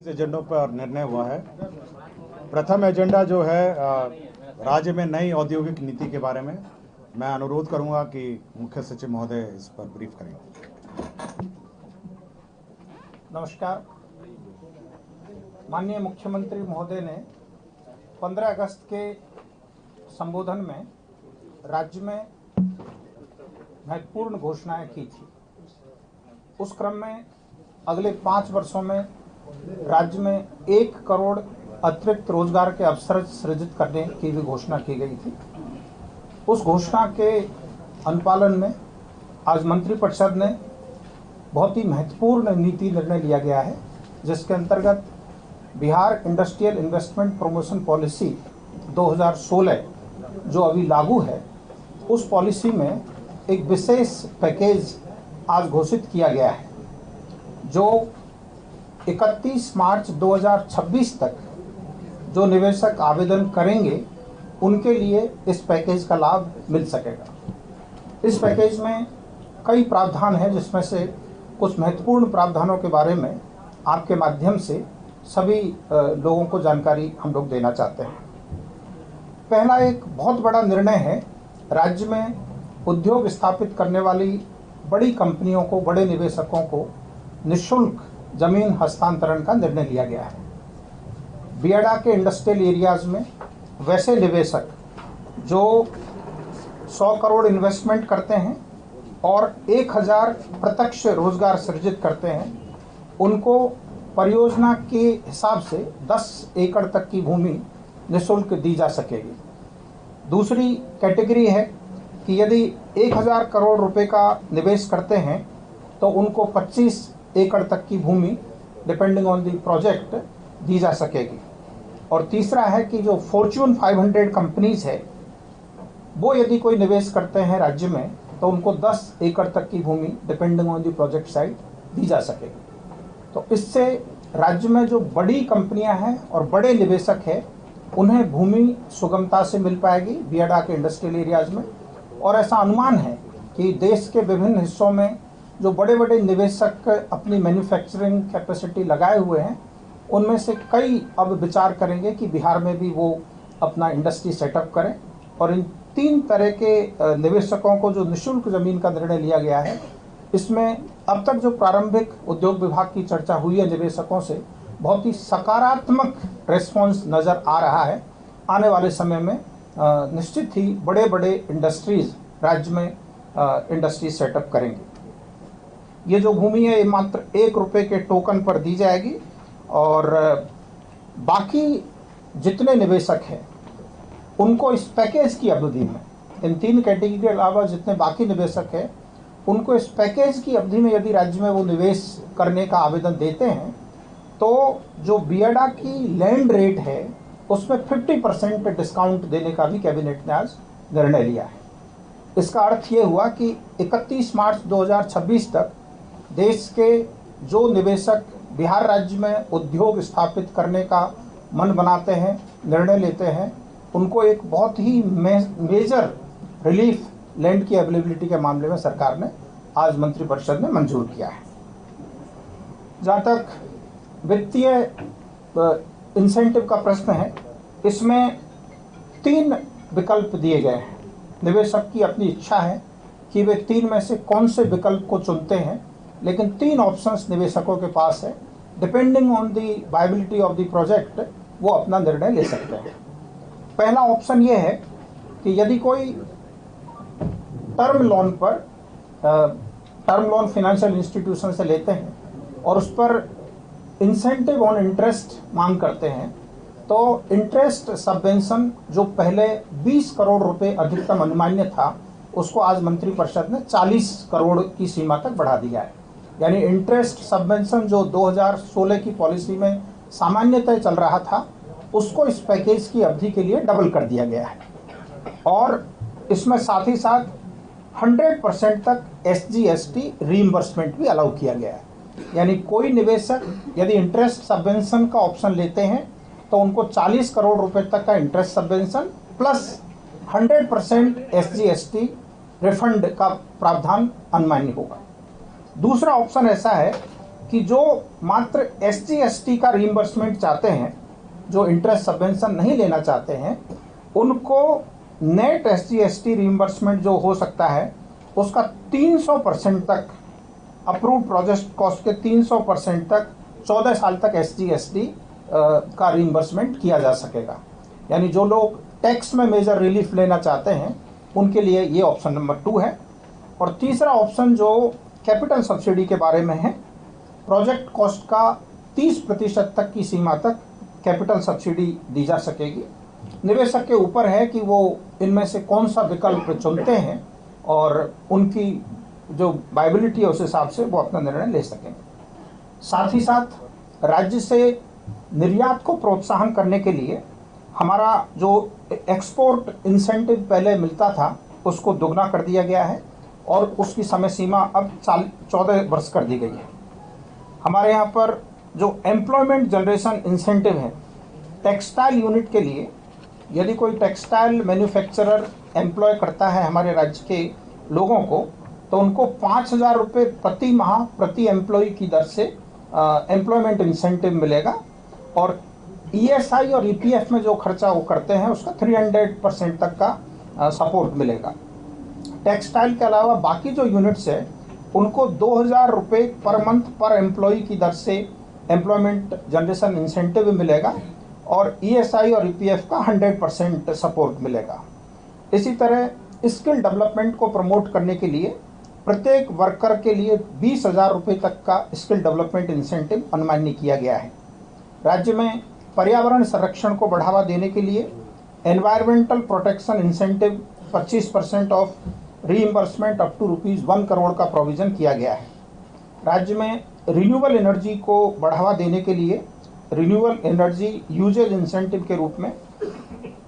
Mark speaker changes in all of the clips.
Speaker 1: एजेंडों पर निर्णय हुआ है। प्रथम एजेंडा जो है राज्य में नई औद्योगिक नीति के बारे में मैं अनुरोध करूंगा कि मुख्य सचिव महोदय इस पर ब्रीफ करें।
Speaker 2: नमस्कार। माननीय मुख्यमंत्री महोदय ने 15 अगस्त के संबोधन में राज्य में महत्वपूर्ण घोषणाएं की थी। उस क्रम में अगले 5 वर्षों में राज्य में 1 करोड़ अतिरिक्त रोजगार के अवसर सृजित करने की भी घोषणा की गई थी। उस घोषणा के अनुपालन में आज मंत्रिपरिषद ने बहुत ही महत्वपूर्ण नीति निर्णय लिया गया है, जिसके अंतर्गत Bihar industrial investment promotion policy 2016 जो अभी लागू है, उस पॉलिसी में एक विशेष पैकेज आज घोषित किया गया है, जो 31 मार्च 2026 तक जो निवेशक आवेदन करेंगे उनके लिए इस पैकेज का लाभ मिल सकेगा। इस पैकेज में कई प्रावधान हैं, जिसमें से कुछ महत्वपूर्ण प्रावधानों के बारे में आपके माध्यम से सभी लोगों को जानकारी हम लोग देना चाहते हैं। पहला एक बहुत बड़ा निर्णय है, राज्य में उद्योग स्थापित करने वाली बड़ी कंपनियों को, बड़े निवेशकों को निःशुल्क जमीन हस्तांतरण का निर्णय लिया गया है। बियाडा के इंडस्ट्रियल एरियाज में वैसे निवेशक जो 100 करोड़ इन्वेस्टमेंट करते हैं और 1000 प्रत्यक्ष रोजगार सृजित करते हैं, उनको परियोजना के हिसाब से 10 एकड़ तक की भूमि निःशुल्क दी जा सकेगी। दूसरी कैटेगरी है कि यदि 1000 करोड़ रुपए का निवेश करते हैं तो उनको 25 एकड़ तक की भूमि डिपेंडिंग ऑन द प्रोजेक्ट दी जा सकेगी। और तीसरा है कि जो फॉर्च्यून 500 कंपनीज है, वो यदि कोई निवेश करते हैं राज्य में तो उनको 10 एकड़ तक की भूमि depending on the project site दी जा सकेगी। तो इससे राज्य में जो बड़ी कंपनियां हैं और बड़े निवेशक हैं, उन्हें भूमि सुगमता से मिल पाएगी बियाडा के इंडस्ट्रियल एरियाज में। और ऐसा अनुमान है कि देश के विभिन्न हिस्सों में जो बड़े बड़े निवेशक अपनी मैन्युफैक्चरिंग कैपेसिटी लगाए हुए हैं, उनमें से कई अब विचार करेंगे कि बिहार में भी वो अपना इंडस्ट्री सेटअप करें। और इन 3 तरह के निवेशकों को जो निःशुल्क जमीन का निर्णय लिया गया है, इसमें अब तक जो प्रारंभिक उद्योग विभाग की चर्चा हुई है निवेशकों से, बहुत ही सकारात्मक रेस्पॉन्स नज़र आ रहा है। आने वाले समय में निश्चित ही बड़े बड़े इंडस्ट्रीज राज्य में इंडस्ट्री सेटअप करेंगे। ये जो भूमि है, ये मात्र 1 रुपये के टोकन पर दी जाएगी और बाकी जितने निवेशक हैं उनको इस पैकेज की अवधि में, इन 3 कैटेगरी के अलावा जितने बाकी निवेशक हैं, उनको इस पैकेज की अवधि में यदि राज्य में वो निवेश करने का आवेदन देते हैं तो जो बियाडा की लैंड रेट है उसमें 50% डिस्काउंट देने का भी कैबिनेट ने आज निर्णय लिया है। इसका अर्थ ये हुआ कि 31 मार्च 2026 तक देश के जो निवेशक बिहार राज्य में उद्योग स्थापित करने का मन बनाते हैं, निर्णय लेते हैं, उनको एक बहुत ही मेजर रिलीफ लैंड की अवेलेबिलिटी के मामले में सरकार ने आज मंत्रिपरिषद ने मंजूर किया है। जहाँ तक वित्तीय इंसेंटिव का प्रश्न है, इसमें 3 विकल्प दिए गए हैं। निवेशक की अपनी इच्छा है कि वे 3 में से कौन से विकल्प को चुनते हैं, लेकिन 3 ऑप्शंस निवेशकों के पास है। Depending on the viability of the project वो अपना निर्णय ले सकते हैं। पहला ऑप्शन ये है कि यदि कोई टर्म लोन पर टर्म लोन फाइनेंशियल इंस्टीट्यूशन से लेते हैं और उस पर इंसेंटिव ऑन इंटरेस्ट मांग करते हैं, तो इंटरेस्ट सबवेंशन जो पहले 20 करोड़ रुपए अधिकतम अनुमान्य था, उसको आज मंत्रिपरिषद ने 40 करोड़ की सीमा तक बढ़ा दिया है। यानी इंटरेस्ट सबवेंशन जो 2016 की पॉलिसी में सामान्यतः चल रहा था, उसको इस पैकेज की अवधि के लिए डबल कर दिया गया है। और इसमें साथ ही साथ 100% तक SGST रीइंबर्समेंट भी अलाउ किया गया है। यानी कोई निवेशक यदि इंटरेस्ट सबवेंशन का ऑप्शन लेते हैं तो उनको 40 करोड़ रुपए तक का interest subvention plus 100% SGST refund का प्रावधान अनमान्य होगा। दूसरा ऑप्शन ऐसा है कि जो मात्र SC/ST का रीइंबर्समेंट चाहते हैं, जो इंटरेस्ट सबवेंशन नहीं लेना चाहते हैं, उनको नेट SC/ST रीइंबर्समेंट जो हो सकता है उसका 300% तक, अप्रूव्ड प्रोजेक्ट कॉस्ट के 300% तक 14 साल तक SC/ST का रीइंबर्समेंट किया जा सकेगा। यानी जो लोग टैक्स में मेजर रिलीफ लेना चाहते हैं उनके लिए ये ऑप्शन नंबर 2 है। और तीसरा ऑप्शन जो कैपिटल सब्सिडी के बारे में है, प्रोजेक्ट कॉस्ट का 30% तक की सीमा तक कैपिटल सब्सिडी दी जा सकेगी। निवेशक के ऊपर है कि वो इनमें से कौन सा विकल्प चुनते हैं और उनकी जो वायबिलिटी है उस हिसाब से वो अपना निर्णय ले सकेंगे। साथ ही साथ राज्य से निर्यात को प्रोत्साहन करने के लिए हमारा जो एक्सपोर्ट इंसेंटिव पहले मिलता था उसको दुगना कर दिया गया है और उसकी समय सीमा अब 14 वर्ष कर दी गई है। हमारे यहाँ पर जो एम्प्लॉयमेंट जनरेशन इंसेंटिव है, टेक्सटाइल यूनिट के लिए यदि कोई टेक्सटाइल मैन्युफैक्चरर एम्प्लॉय करता है हमारे राज्य के लोगों को, तो उनको 5,000 रुपये प्रति माह प्रति एम्प्लॉय की दर से एम्प्लॉयमेंट इंसेंटिव मिलेगा और ESI और EPF में जो खर्चा वो करते हैं उसका 300% तक का सपोर्ट मिलेगा। टेक्सटाइल के अलावा बाकी जो यूनिट्स है उनको 2,000 रुपये पर मंथ पर एम्प्लॉय की दर से एम्प्लॉयमेंट जनरेशन इंसेंटिव मिलेगा और ESI और EPF का 100% सपोर्ट मिलेगा। इसी तरह स्किल डेवलपमेंट को प्रमोट करने के लिए प्रत्येक वर्कर के लिए 20,000 रुपये तक का स्किल डेवलपमेंट इंसेंटिव अनुमानित किया गया है। राज्य में पर्यावरण संरक्षण को बढ़ावा देने के लिए environmental protection incentive 25% of reimbursement up to ₹1 crore का प्रोविज़न किया गया है। राज्य में रिन्यूएबल एनर्जी को बढ़ावा देने के लिए रिन्यूएबल एनर्जी यूजेज इंसेंटिव के रूप में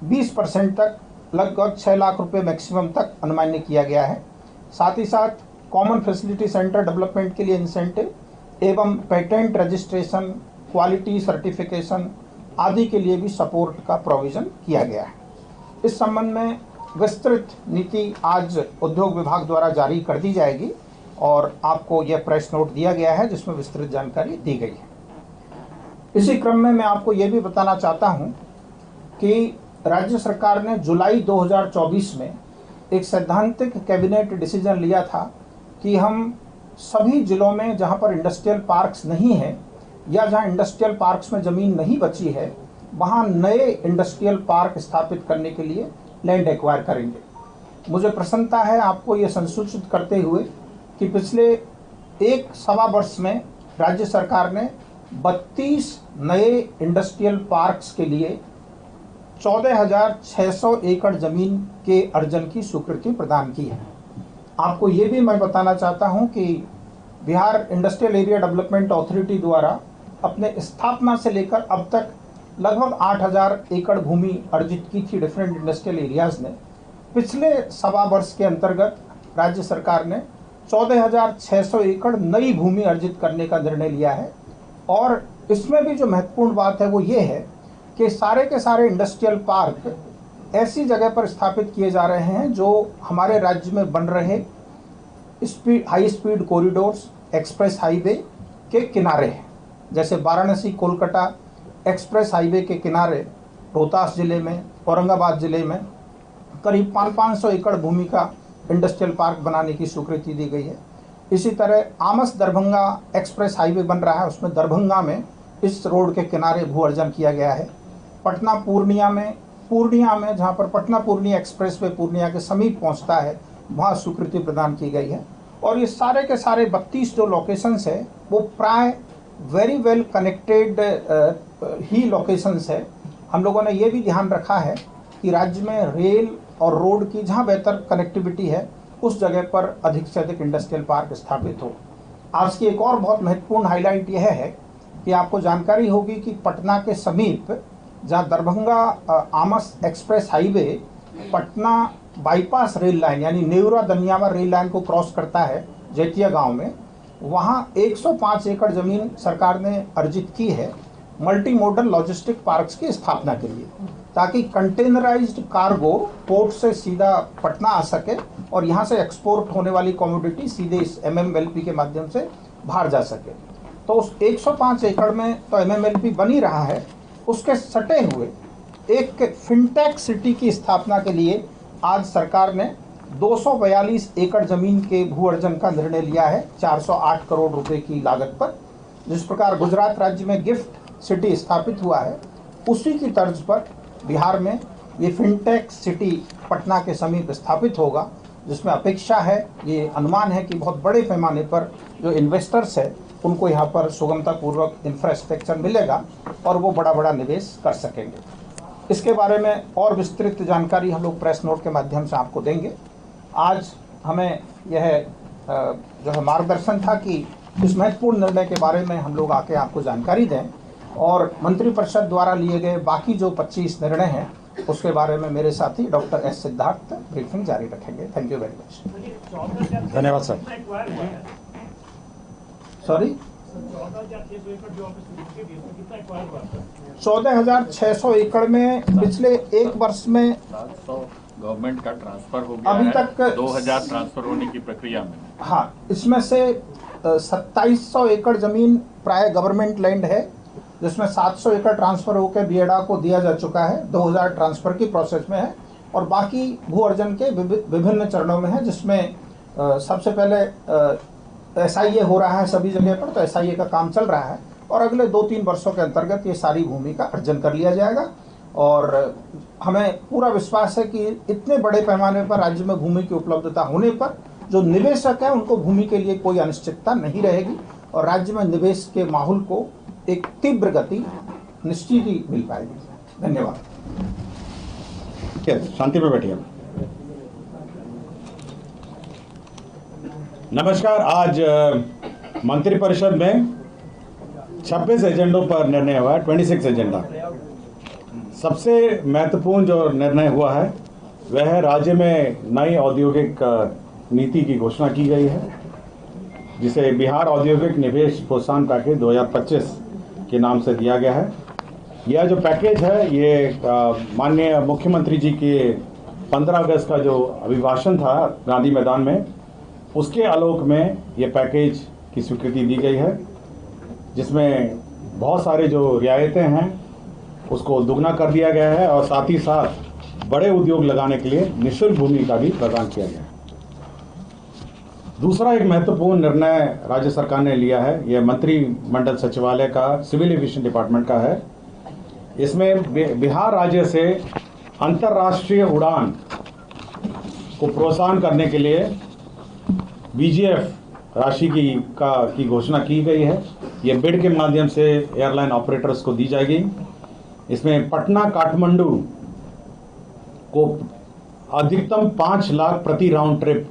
Speaker 2: 20% तक लगभग 6 लाख रुपये मैक्सिमम तक अनुमानित किया गया है। साथ ही साथ कॉमन फैसिलिटी सेंटर डेवलपमेंट के लिए इंसेंटिव एवं पेटेंट रजिस्ट्रेशन, क्वालिटी सर्टिफिकेशन आदि के लिए भी सपोर्ट का प्रोविज़न किया गया है। इस संबंध में विस्तृत नीति आज उद्योग विभाग द्वारा जारी कर दी जाएगी और आपको यह प्रेस नोट दिया गया है जिसमें विस्तृत जानकारी दी गई है। इसी क्रम में मैं आपको ये भी बताना चाहता हूँ कि राज्य सरकार ने जुलाई 2024 में एक सैद्धांतिक कैबिनेट डिसीजन लिया था कि हम सभी जिलों में जहाँ पर इंडस्ट्रियल पार्क्स नहीं हैं या जहाँ इंडस्ट्रियल पार्क्स में ज़मीन नहीं बची है वहाँ नए इंडस्ट्रियल पार्क स्थापित करने के लिए लैंड एक्वायर करेंगे। मुझे प्रसन्नता है आपको ये संसूचित करते हुए कि पिछले 1-1.25 वर्ष में राज्य सरकार ने 32 नए इंडस्ट्रियल पार्क्स के लिए 14,600 एकड़ ज़मीन के अर्जन की स्वीकृति प्रदान की है। आपको ये भी मैं बताना चाहता हूँ कि Bihar industrial area development authority द्वारा अपने स्थापना से लेकर अब तक लगभग 8,000 एकड़ भूमि अर्जित की थी डिफरेंट इंडस्ट्रियल एरियाज़ ने। पिछले 1.25 वर्ष के अंतर्गत राज्य सरकार ने 14,600 एकड़ नई भूमि अर्जित करने का निर्णय लिया है और इसमें भी जो महत्वपूर्ण बात है वो ये है कि सारे के सारे इंडस्ट्रियल पार्क ऐसी जगह पर स्थापित किए जा रहे हैं जो हमारे राज्य में बन रहे high speed corridors, express highway के किनारे हैं। जैसे वाराणसी कोलकाता एक्सप्रेस हाईवे के किनारे रोहतास जिले में, औरंगाबाद जिले में करीब 500 एकड़ भूमि का इंडस्ट्रियल पार्क बनाने की स्वीकृति दी गई है। इसी तरह आमस दरभंगा एक्सप्रेस हाईवे बन रहा है, उसमें दरभंगा में इस रोड के किनारे भू अर्जन किया गया है। पटना पूर्णिया में जहाँ पर पटना पूर्णिया एक्सप्रेस वे पूर्णिया के समीप पहुँचता है वहाँ स्वीकृति प्रदान की गई है। और ये सारे के सारे 32 जो लोकेशंस है वो प्राय वेरी वेल कनेक्टेड ही लोकेशंस है। हम लोगों ने ये भी ध्यान रखा है कि राज्य में रेल और रोड की जहाँ बेहतर कनेक्टिविटी है उस जगह पर अधिक से अधिक इंडस्ट्रियल पार्क स्थापित हो। आज की एक और बहुत महत्वपूर्ण हाईलाइट यह है कि आपको जानकारी होगी कि पटना के समीप जहाँ Darbhanga Amas express highway Patna bypass rail line यानी नेवरा दनियावा रेल लाइन को क्रॉस करता है जेतिया गांव में, वहाँ 105 एकड़ ज़मीन सरकार ने अर्जित की है मल्टी मॉडल लॉजिस्टिक पार्क्स की स्थापना के लिए, ताकि कंटेनराइज्ड कार्गो पोर्ट से सीधा पटना आ सके और यहाँ से एक्सपोर्ट होने वाली कमोडिटी सीधे इस MMLP के माध्यम से बाहर जा सके। तो उस 105 एकड़ में तो एमएमएलपी बन ही रहा है, उसके सटे हुए एक फिनटेक सिटी की स्थापना के लिए आज सरकार ने 242 एकड़ जमीन के भू अर्जन का निर्णय लिया है 408 करोड़ रुपए की लागत पर। जिस प्रकार गुजरात राज्य में गिफ्ट सिटी स्थापित हुआ है, उसी की तर्ज पर बिहार में ये फिनटेक सिटी पटना के समीप स्थापित होगा, जिसमें अपेक्षा है, ये अनुमान है कि बहुत बड़े पैमाने पर जो इन्वेस्टर्स है उनको यहाँ पर सुगमतापूर्वक इंफ्रास्ट्रक्चर मिलेगा और वो बड़ा बड़ा निवेश कर सकेंगे। इसके बारे में और विस्तृत जानकारी हम लोग प्रेस नोट के माध्यम से आपको देंगे। आज हमें यह जो है मार्गदर्शन था कि इस महत्वपूर्ण निर्णय के बारे में हम लोग आके आपको जानकारी दें और मंत्रिपरिषद द्वारा लिए गए बाकी जो 25 निर्णय हैं उसके बारे में मेरे साथी डॉक्टर एस सिद्धार्थ ब्रीफिंग जारी रखेंगे। Thank you very much.
Speaker 1: धन्यवाद सर।
Speaker 2: सॉरी, 14,600 एकड़ में पिछले एक वर्ष में
Speaker 3: गवर्नमेंट का ट्रांसफर हो गया
Speaker 2: अभी
Speaker 3: है,
Speaker 2: तक
Speaker 3: 2000 ट्रांसफर होने की प्रक्रिया में।
Speaker 2: हाँ, इसमें से 2700 एकड़ जमीन प्राय गवर्नमेंट लैंड है, जिसमें 700 एकड़ ट्रांसफर होकर बीएडा को दिया जा चुका है, 2000 ट्रांसफर की प्रोसेस में है और बाकी भू अर्जन के विभिन्न चरणों में है, जिसमें सबसे पहले एसआईए हो रहा है सभी जगह पर, तो एसआईए का काम चल रहा है और अगले 2-3 वर्षों के अंतर्गत ये सारी भूमि का अर्जन कर लिया जाएगा। और हमें पूरा विश्वास है कि इतने बड़े पैमाने पर राज्य में भूमि की उपलब्धता होने पर जो निवेशक है उनको भूमि के लिए कोई अनिश्चितता नहीं रहेगी और राज्य में निवेश के माहौल को एक तीव्र गति निश्चित ही मिल पाएगी। धन्यवाद।
Speaker 1: शांति में बैठिए। नमस्कार। आज मंत्रिपरिषद में 26 एजेंडों पर निर्णय हुआ है, 26 एजेंडा। सबसे महत्वपूर्ण जो निर्णय हुआ है वह है राज्य में नई औद्योगिक नीति की घोषणा की गई है, जिसे बिहार औद्योगिक निवेश प्रोत्साहन पैकेज 2025 के नाम से दिया गया है। यह जो पैकेज है ये माननीय मुख्यमंत्री जी के 15 अगस्त का जो अभिभाषण था गांधी मैदान में, उसके आलोक में ये पैकेज की स्वीकृति दी गई है, जिसमें बहुत सारे जो रियायतें हैं उसको दुगना कर दिया गया है और साथ ही साथ बड़े उद्योग लगाने के लिए निःशुल्क भूमि का भी प्रदान किया गया है। दूसरा एक महत्वपूर्ण निर्णय राज्य सरकार ने लिया है, यह मंत्रिमंडल सचिवालय का सिविल एविएशन डिपार्टमेंट का है। इसमें बिहार राज्य से अंतर्राष्ट्रीय उड़ान को प्रोत्साहन करने के लिए बीजीएफ राशि की घोषणा की गई है। यह बिड के माध्यम से एयरलाइन ऑपरेटर्स को दी जाएगी। इसमें पटना काठमांडू को अधिकतम 5 लाख प्रति राउंड ट्रिप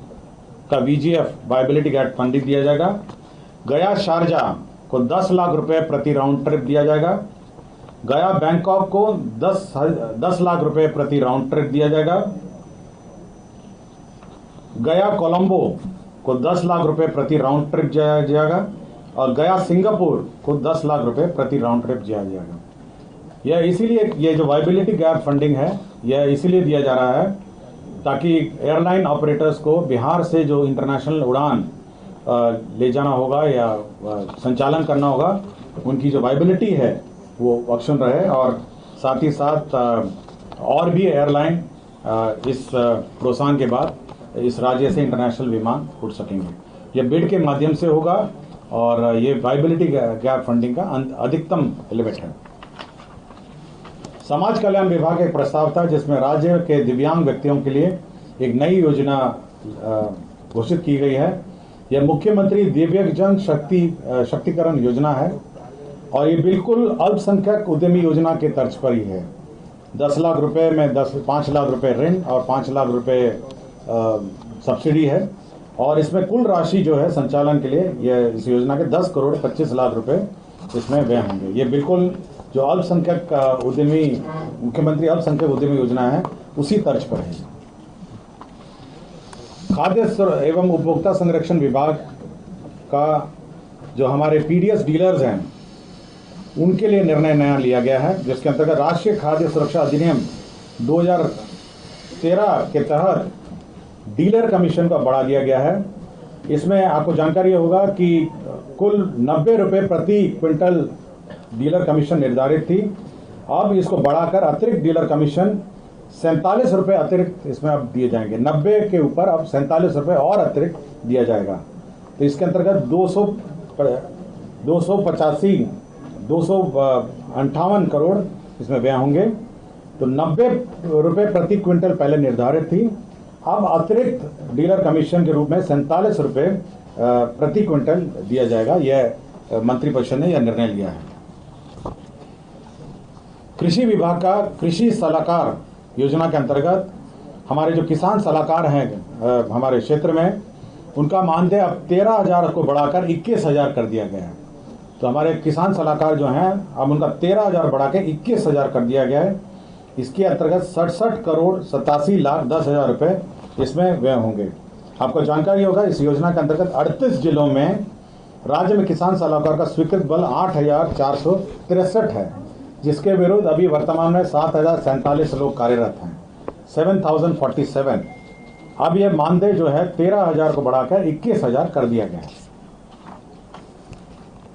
Speaker 1: का बीजीएफ वायबिलिटी गैप फंडिंग दिया जाएगा। गया शारजाह को 10 लाख रुपए प्रति राउंड ट्रिप दिया जाएगा। गया बैंकॉक को 10 लाख रुपए प्रति राउंड ट्रिप दिया जाएगा। गया कोलंबो को 10 लाख रुपए प्रति राउंड ट्रिप दिया जाएगा और गया सिंगापुर को 10 लाख रुपए प्रति राउंड ट्रिप दिया जाएगा। यह इसीलिए, ये जो वायबिलिटी गैप फंडिंग है यह इसीलिए दिया जा रहा है ताकि एयरलाइन ऑपरेटर्स को बिहार से जो इंटरनेशनल उड़ान ले जाना होगा या संचालन करना होगा, उनकी जो वायबिलिटी है वो अक्षुण्ण रहे और साथ ही साथ और भी एयरलाइन इस प्रोत्साहन के बाद इस राज्य से इंटरनेशनल विमान उड़ सकेंगे। यह बिड के माध्यम से होगा और ये वायबिलिटी गैप फंडिंग का अधिकतम लिमिट है। समाज कल्याण विभाग का एक प्रस्ताव था जिसमें राज्य के दिव्यांग व्यक्तियों के लिए एक नई योजना घोषित की गई है। यह मुख्यमंत्री दिव्यांगजन शक्तिकरण योजना है और ये बिल्कुल अल्पसंख्यक उद्यमी योजना के तर्ज पर ही है। 10 लाख रुपए में 5 लाख रुपए ऋण और 5 लाख रुपए सब्सिडी है और इसमें कुल राशि जो है संचालन के लिए यह इस योजना के 10 करोड़ 25 लाख रुपए इसमें व्यय होंगे। ये बिल्कुल जो अल्पसंख्यक उद्यमी मुख्यमंत्री अल्पसंख्यक उद्यमी योजना है उसी तर्ज पर है। खाद्य एवं उपभोक्ता संरक्षण विभाग का जो हमारे पीडीएस डीलर्स हैं उनके लिए निर्णय नया लिया गया है, जिसके अंतर्गत राष्ट्रीय खाद्य सुरक्षा अधिनियम 2013 के तहत डीलर कमीशन को बढ़ा दिया गया है इसमें आपको जानकारी होगा कि कुल 90 रुपये प्रति क्विंटल डीलर कमीशन निर्धारित थी। अब इसको बढ़ाकर अतिरिक्त डीलर कमीशन 47 रुपये अतिरिक्त इसमें अब दिए जाएंगे। 90 के ऊपर अब 47 रुपये और अतिरिक्त दिया जाएगा। तो इसके अंतर्गत 258 करोड़ इसमें व्यय होंगे। तो 90 रुपये प्रति क्विंटल पहले निर्धारित थी, अब अतिरिक्त डीलर कमीशन के रूप में 47 रुपये प्रति क्विंटल दिया जाएगा। यह मंत्रिपरिषद ने यह निर्णय लिया है। कृषि विभाग का कृषि सलाहकार योजना के अंतर्गत हमारे जो किसान सलाहकार हैं हमारे क्षेत्र में, उनका मानदेय अब 13,000 को बढ़ाकर 21,000 कर दिया गया है। तो हमारे किसान सलाहकार जो हैं अब उनका 13,000 बढ़ा के 21,000 कर दिया गया है। इसके अंतर्गत 67 करोड़ 87,10,000 रुपये इसमें व्यय होंगे। आपको जानकारी होगा इस योजना के अंतर्गत 38 जिलों में राज्य में किसान सलाहकार का स्वीकृत बल 8,463 है, जिसके विरुद्ध अभी वर्तमान में 7,047 लोग कार्यरत हैं, 7,047। अब यह मानदेय जो है 13,000 को बढ़ाकर 21,000 कर दिया गया है।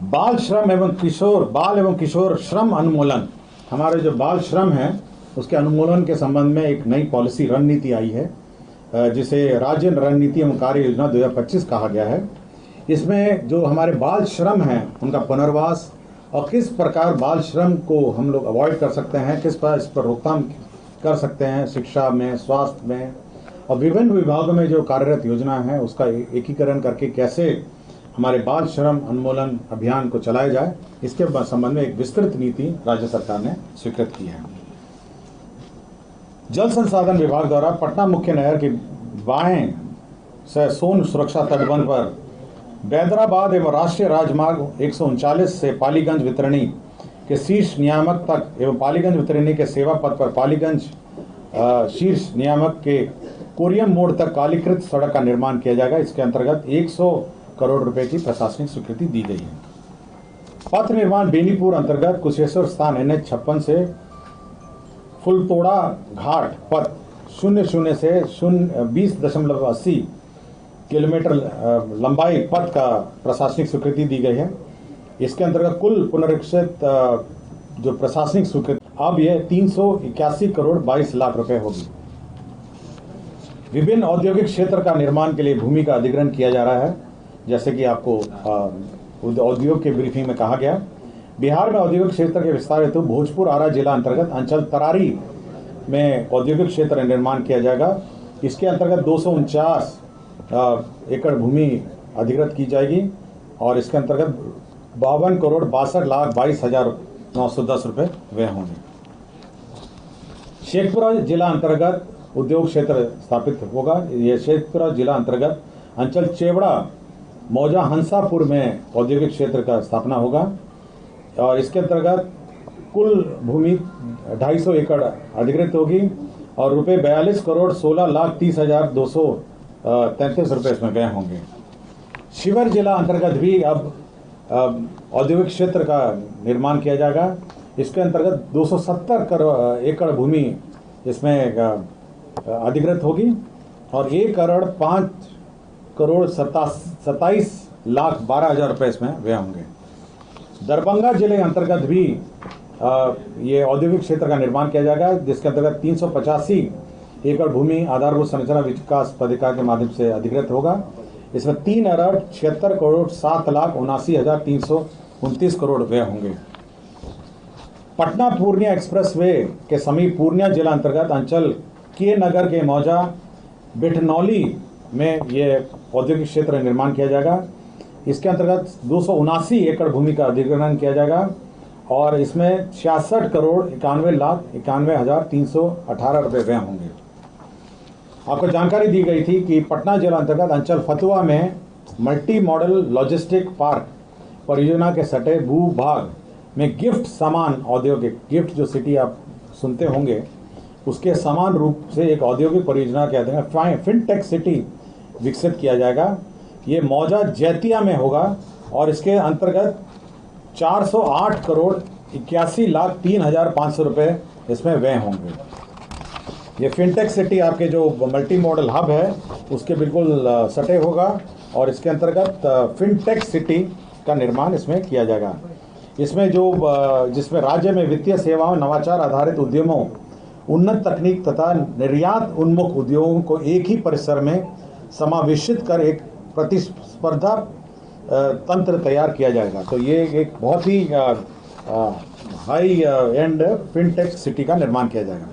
Speaker 1: बाल एवं किशोर श्रम अनुमूलन, हमारे जो बाल श्रम है उसके अनुमूलन के संबंध में एक नई पॉलिसी रणनीति आई है, जिसे राज्य रणनीति एवं कार्य योजना 2025 कहा गया है। इसमें जो हमारे बाल श्रम हैं उनका पुनर्वास और किस प्रकार बाल श्रम को हम लोग अवॉइड कर सकते हैं, किस पर इस पर रोकथाम कर सकते हैं, शिक्षा में, स्वास्थ्य में और विभिन्न विभागों में जो कार्यरत योजना है उसका एकीकरण करके कैसे हमारे बाल श्रम उन्मूलन अभियान को चलाया जाए, इसके संबंध में एक विस्तृत नीति राज्य सरकार ने स्वीकृत की है। जल संसाधन विभाग द्वारा पटना मुख्य नहर के बाएं से सोन सुरक्षा तटबंध पर बैदराबाद एवं राष्ट्रीय राजमार्ग 139 से पालीगंज वितरणी के शीर्ष नियामक तक एवं पालीगंज वितरणी के सेवा पथ पर पालीगंज शीर्ष नियामक के कोरियम मोड़ तक कालीकृत सड़क का निर्माण किया जाएगा। इसके अंतर्गत 100 करोड़ रुपए की प्रशासनिक स्वीकृति दी गई है। पथ निर्माण बेनीपुर अंतर्गत कुशेश्वर स्थान NH 56 से फुलतोड़ा घाट पथ 00 से 20.80 किलोमीटर लंबाई पथ का प्रशासनिक स्वीकृति दी गई है। इसके अंतर्गत कुल पुनरीक्षित जो प्रशासनिक स्वीकृति अब यह 381 करोड़ 22 लाख रुपए होगी। विभिन्न औद्योगिक क्षेत्र का निर्माण के लिए भूमि का अधिग्रहण किया जा रहा है, जैसे कि आपको औद्योग के ब्रीफिंग में कहा गया। बिहार में औद्योगिक क्षेत्र के विस्तार हेतु भोजपुर आरा जिला अंतर्गत अंचल तरारी में औद्योगिक क्षेत्र निर्माण किया जाएगा। इसके अंतर्गत 249 एकड़ भूमि अधिग्रहित की जाएगी और इसके अंतर्गत 52 करोड़ 62,22,910 रुपये व्यय होंगे। शेखपुरा जिला अंतर्गत उद्योग क्षेत्र स्थापित होगा। यह शेखपुरा जिला अंतर्गत अंचल चेवड़ा मौजा हंसापुर में औद्योगिक क्षेत्र का स्थापना होगा और इसके अंतर्गत कुल भूमि 250 एकड़ अधिग्रहित होगी और रुपये 42 करोड़ 16,30,233 रुपये इसमें व्यय होंगे। शिवहर जिला अंतर्गत भी अब औद्योगिक क्षेत्र का निर्माण किया जाएगा। इसके अंतर्गत 270 एकड़ भूमि इसमें अधिग्रहित होगी और 1,05,27,12,000 रुपये इसमें व्यय होंगे। दरभंगा जिले अंतर्गत भी ये औद्योगिक क्षेत्र का निर्माण किया जाएगा, जिसके अंतर्गत 385 एकड़ भूमि आधारभूत संरचना विकास प्राधिकार के माध्यम से अधिग्रहित होगा। इसमें 3,76 करोड़ 7,79,329 करोड़ व्यय होंगे। पटना पूर्णिया एक्सप्रेस वे के समीप पूर्णिया जिला अंतर्गत अंचल के नगर के मौजा बिठनौली में ये औद्योगिक क्षेत्र निर्माण किया जाएगा। इसके अंतर्गत 279 एकड़ भूमि का अधिग्रहण किया जाएगा और इसमें 66 करोड़ 91,91,318 रुपये व्यय होंगे। आपको जानकारी दी गई थी कि पटना जिला अंतर्गत अंचल फतुआ में मल्टी मॉडल लॉजिस्टिक पार्क परियोजना के सटे भूभाग में गिफ्ट सामान औद्योगिक गिफ्ट जो सिटी आप सुनते होंगे उसके समान रूप से एक औद्योगिक परियोजना के अंतर्गत फिनटेक सिटी विकसित किया जाएगा। ये मौजा जैतिया में होगा और इसके अंतर्गत 408 करोड़ 81,03,500 रुपये इसमें व्यय होंगे। ये फिनटेक सिटी आपके जो मल्टी मॉडल हब है उसके बिल्कुल सटे होगा और इसके अंतर्गत फिनटेक सिटी का निर्माण इसमें किया जाएगा। इसमें जिसमें राज्य में वित्तीय सेवाओं, नवाचार आधारित उद्यमों, उन्नत तकनीक तथा निर्यात उन्मुख उद्योगों को एक ही परिसर में समावेशित कर एक प्रतिस्पर्धा तंत्र तैयार किया जाएगा। तो ये एक बहुत ही हाई एंड फिनटेक सिटी का निर्माण किया जाएगा।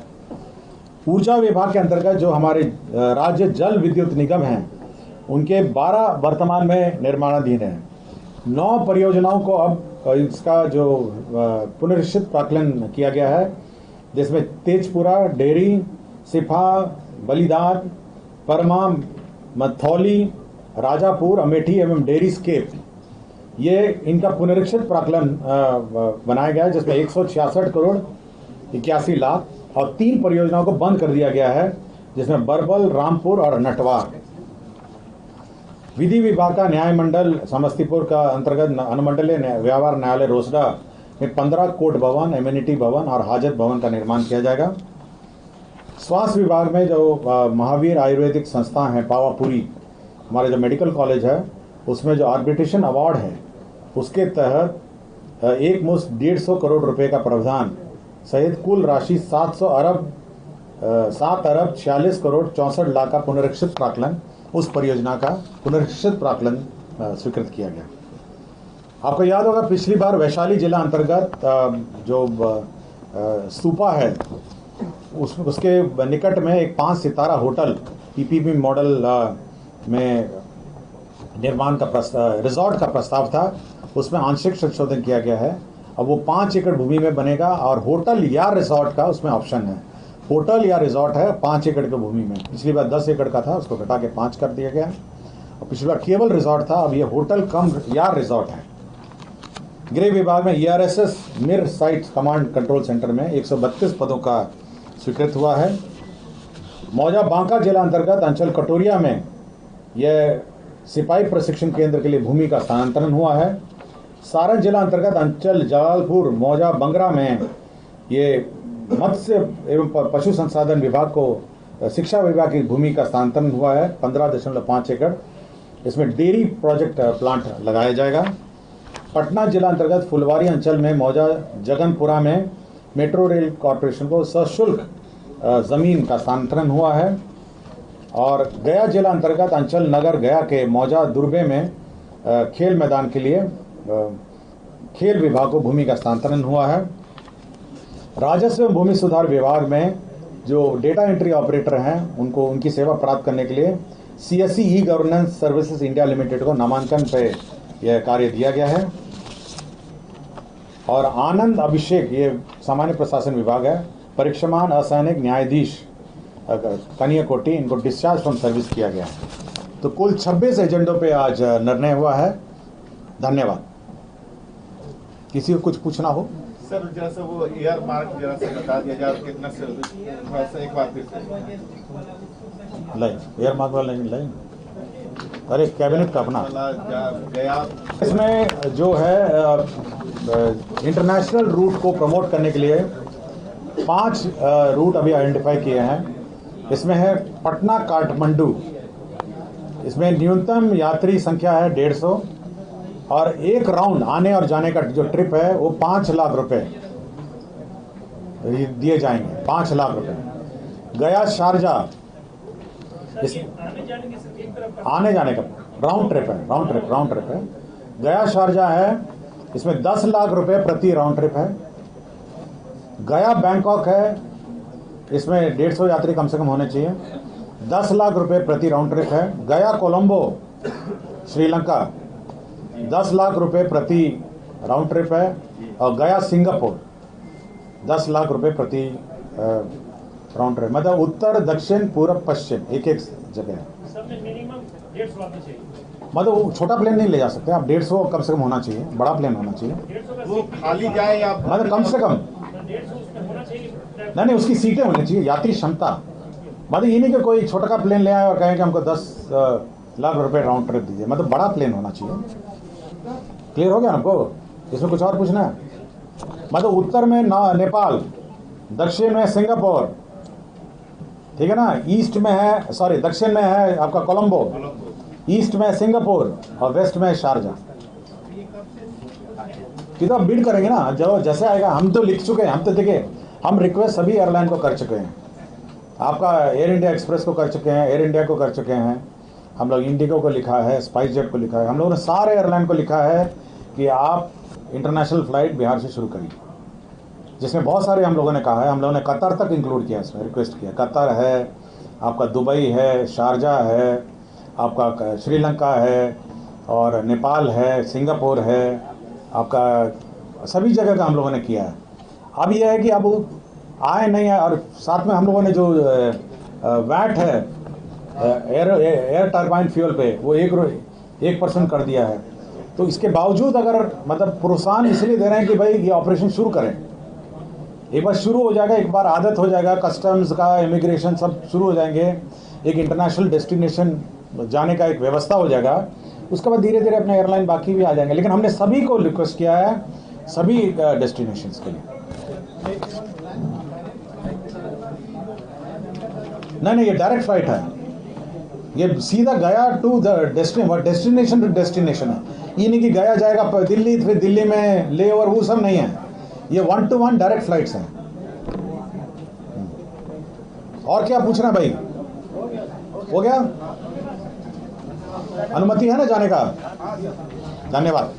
Speaker 1: ऊर्जा विभाग के अंतर्गत जो हमारे राज्य जल विद्युत निगम हैं, उनके 12 वर्तमान में निर्माणाधीन हैं। 9 परियोजनाओं को अब इसका जो पुनरीक्षित प्राक्कलन किया गया है, जिसमें तेजपुरा, डेरी, सिफा, बलिदान, परमा, मथौली, राजापुर, अमेठी एवं डेरी स्केप, ये इनका पुनरीक्षित प्राक्कलन बनाया गया है, जिसमें 166 करोड़ 81 लाख और 3 परियोजनाओं को बंद कर दिया गया है, जिसमें बरबल, रामपुर और नटवार। विधि विभाग का न्याय मंडल समस्तीपुर का अंतर्गत अनुमंडलीय व्यवहार न्यायालय रोसड़ा में 15 कोर्ट भवन, एम्यूनिटी भवन और हाजत भवन का निर्माण किया जाएगा। स्वास्थ्य विभाग में जो महावीर आयुर्वेदिक संस्था है पावापुरी, हमारे जो मेडिकल कॉलेज है, उसमें जो आर्बिट्रेशन अवार्ड है, उसके तहत एक मुश्त 150 करोड़ रुपए का प्रावधान सहित कुल राशि 7 अरब 46 करोड़ 64 लाख का पुनरीक्षित प्राक्कलन, उस परियोजना का पुनरीक्षित प्राक्कलन स्वीकृत किया गया। आपको याद होगा पिछली बार वैशाली जिला अंतर्गत जो स्तूपा है, उसके निकट में एक 5 सितारा होटल पीपीपी मॉडल में निर्माण का रिजॉर्ट का प्रस्ताव था, उसमें आंशिक संशोधन किया गया है। अब वो 5 एकड़ भूमि में बनेगा और होटल या रिजॉर्ट का उसमें ऑप्शन है। होटल या रिजॉर्ट है 5 एकड़ की भूमि में। पिछली बार 10 एकड़ का था, उसको घटा के 5 कर दिया गया। और पिछली बार केवल रिजॉर्ट था, अब ये होटल कम या रिजॉर्ट है। गृह विभाग में ERSS मिर साइट कमांड कंट्रोल सेंटर में 132 पदों का स्वीकृत हुआ है। मौजा बांका जिला अंतर्गत अंचल कटोरिया में यह सिपाही प्रशिक्षण केंद्र के लिए भूमि का स्थानांतरण हुआ है। सारण जिला अंतर्गत अंचल जलालपुर मौजा बंगरा में ये मत्स्य एवं पशु संसाधन विभाग को शिक्षा विभाग की भूमि का स्थानांतरण हुआ है 15.5 एकड़। इसमें डेयरी प्रोजेक्ट प्लांट लगाया जाएगा। पटना जिला अंतर्गत फुलवारी अंचल में मौजा जगनपुरा में मेट्रो रेल कॉरपोरेशन को सशुल्क जमीन का स्थानांतरण हुआ है। और गया जिला अंतर्गत अंचल नगर गया के मौजा दुर्बे में खेल मैदान के लिए खेल विभाग को भूमि का स्थानांतरण हुआ है। राजस्व एवं भूमि सुधार विभाग में जो डेटा एंट्री ऑपरेटर हैं, उनको उनकी सेवा प्राप्त करने के लिए CSE e governance services India limited को नामांकन पे यह कार्य दिया गया है। और आनंद अभिषेक, ये सामान्य प्रशासन विभाग है, परीक्षमान असैनिक न्यायाधीश कन्याकोटि, इनको डिस्चार्ज फ्रॉम सर्विस किया गया है। तो कुल 26 एजेंडों पे आज निर्णय हुआ है। धन्यवाद। किसी को कुछ पूछना हो?
Speaker 4: सर जैसे वो एयर मार्क जरा से बता दिया जाए, कितना से थोड़ा सा एक बार फिर से
Speaker 1: लाइन एयर मार्क वाला लाइन, अरे कैबिनेट का अपना
Speaker 4: गया।
Speaker 1: इसमें जो है इंटरनेशनल रूट को प्रमोट करने के लिए 5 रूट अभी आइडेंटिफाई किए हैं। इसमें है पटना काठमांडू, इसमें न्यूनतम यात्री संख्या है 150 और एक राउंड आने और जाने का जो ट्रिप है वो 5 लाख रुपए दिए जाएंगे। 5 लाख रुपए। गया शारजा, आने जाने का राउंड ट्रिप है। गया शारजा है, इसमें 10 लाख रुपए प्रति राउंड ट्रिप है। गया बैंकॉक है, इसमें 150 यात्री कम से कम होने चाहिए। 10 लाख रुपए प्रति राउंड ट्रिप है। गया कोलंबो श्रीलंका 10 लाख रुपए प्रति राउंड ट्रिप है। और गया सिंगापुर 10 लाख रुपए प्रति राउंड ट्रिप, मतलब उत्तर दक्षिण पूर्व पश्चिम एक जगह है। मतलब वो छोटा प्लेन नहीं ले जा सकते आप, 150 कम से कम होना चाहिए, बड़ा प्लेन होना चाहिए।
Speaker 4: वो खाली जाए या
Speaker 1: मतलब कम से कम नहीं, उसकी सीटें होनी चाहिए, यात्री क्षमता। मतलब ये नहीं कि कोई छोटा का प्लेन ले आए और कहें कि हमको 10 लाख रुपए राउंड ट्रिप दीजिए, मतलब बड़ा प्लेन होना चाहिए। क्लियर हो गया हमको? इसमें कुछ और पूछना है? मतलब उत्तर में नेपाल, दक्षिण में सिंगापुर, ठीक है ना, ईस्ट में है, सॉरी दक्षिण में है आपका कोलंबो, ईस्ट में सिंगापुर और वेस्ट में शारजा। तो अब बिड करेंगे ना, जो जैसे आएगा। हम तो लिख चुके हैं, हम तो देखिए, हम रिक्वेस्ट सभी एयरलाइन को कर चुके हैं। आपका एयर इंडिया एक्सप्रेस को कर चुके हैं, एयर इंडिया को कर चुके हैं, हम लोग इंडिगो को लिखा है, स्पाइस जेट को लिखा है, हम लोगों ने सारे एयरलाइन को लिखा है कि आप इंटरनेशनल फ्लाइट बिहार से शुरू करिए, जिसमें बहुत सारे हम लोगों ने कहा है। हम लोगों ने कतर तक इंक्लूड किया, इसमें रिक्वेस्ट किया। कतर है, आपका दुबई है, शारजा है, आपका श्रीलंका है, और नेपाल है, सिंगापुर है, आपका सभी जगह का हम लोगों ने किया है। अब यह है कि अब आए नहीं आए, और साथ में हम लोगों ने जो वैट है एयर टरबाइन फ्यूल पे, वो 1% कर दिया है। तो इसके बावजूद अगर मतलब प्रोत्साहन इसलिए दे रहे हैं कि भाई ये ऑपरेशन शुरू करें। एक बार शुरू हो जाएगा, एक बार आदत हो जाएगा, कस्टम्स का, इमिग्रेशन सब शुरू हो जाएंगे, एक इंटरनेशनल डेस्टिनेशन जाने का एक व्यवस्था हो जाएगा, उसके बाद धीरे धीरे अपने एयरलाइन बाकी भी आ जाएंगे। लेकिन हमने सभी को रिक्वेस्ट किया है, सभी डेस्टिनेशंस के लिए। नहीं, ये डायरेक्ट फ्लाइट है, ये सीधा गया to the destination to destination है। ये नहीं कि गया जाएगा दिल्ली, फिर दिल्ली में ले ओवर, वो सब नहीं है। ये 1-to-1 डायरेक्ट फ्लाइट्स हैं। और क्या पूछना भाई? हो गया? अनुमति है ना जाने का? धन्यवाद।